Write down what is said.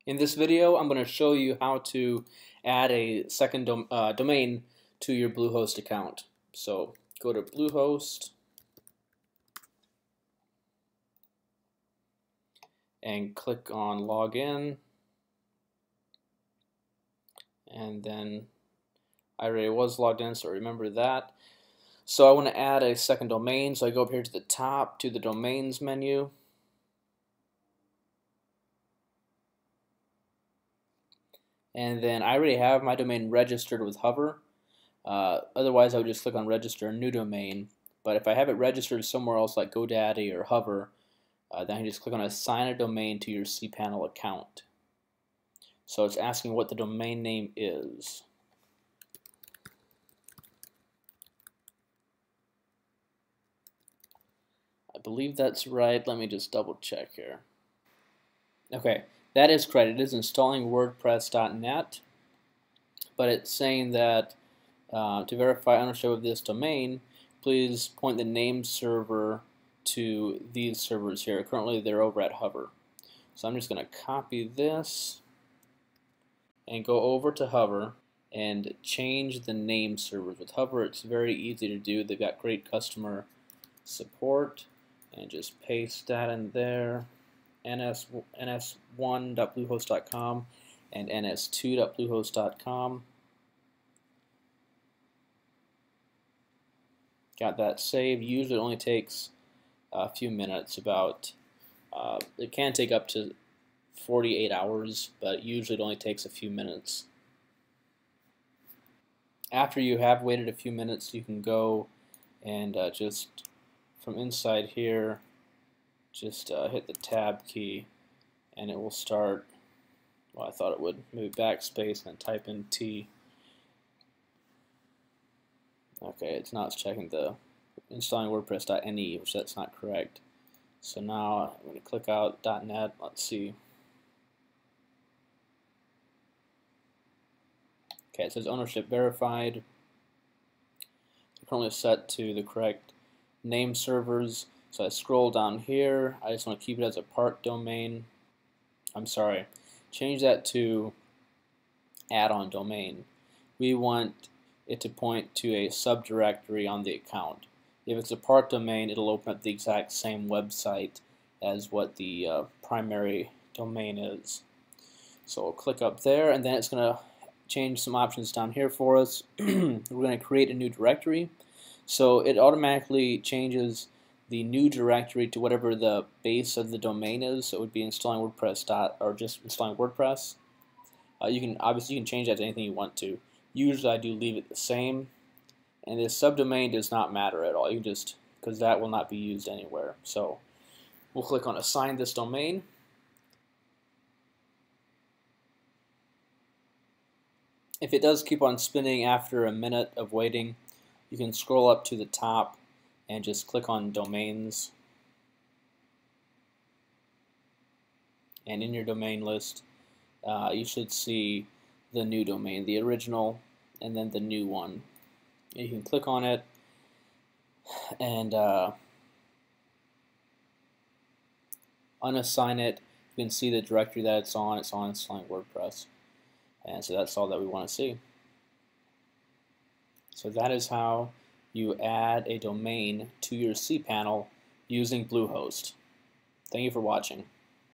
In this video, I'm going to show you how to add a second domain to your BlueHost account. So go to BlueHost and click on Login, and then I already was logged in, so remember that. So I want to add a second domain, so I go up here to the top to the Domains menu. And then I already have my domain registered with Hover. Otherwise, I would just click on Register a New Domain. But if I have it registered somewhere else like GoDaddy or Hover, then I can just click on Assign a Domain to your cPanel account. So it's asking what the domain name is. I believe that's right. Let me just double check here. Okay, that is correct. It is installing WordPress.net, but it's saying that to verify ownership of this domain, please point the name server to these servers here. Currently, they're over at Hover. So I'm just going to copy this and go over to Hover and change the name servers. With Hover, it's very easy to do. They've got great customer support. And just paste that in there, ns1.bluehost.com and ns2.bluehost.com. Got that saved. Usually it only takes a few minutes, it can take up to 48 hours, but usually it only takes a few minutes. After you have waited a few minutes, you can go and just from inside here, just hit the tab key and it will start. Well, I thought it would. Move backspace and type in T. Okay, it's not checking the installing WordPress.ne, which that's not correct. So now I'm going to click out .net. Let's see. Okay, it says ownership verified. Currently set to the correct name servers. So I scroll down here. I just want to keep it as a part domain. I'm sorry, change that to add-on domain. We want it to point to a subdirectory on the account. If it's a part domain, it'll open up the exact same website as what the primary domain is. So we'll click up there, and then it's going to change some options down here for us. We're going to create a new directory. So it automatically changes the new directory to whatever the base of the domain is. So it would be installing WordPress or just installing WordPress. You can change that to anything you want to. Usually I do leave it the same, and this subdomain does not matter at all. You just because that will not be used anywhere. So we'll click on Assign this domain. If it does keep on spinning after a minute of waiting, you can scroll up to the top and just click on Domains. And in your domain list, you should see the new domain, the original, and then the new one. And you can click on it and unassign it. You can see the directory that it's on. It's on installing WordPress. And so that's all that we want to see. So that is how you add a domain to your cPanel using BlueHost. Thank you for watching.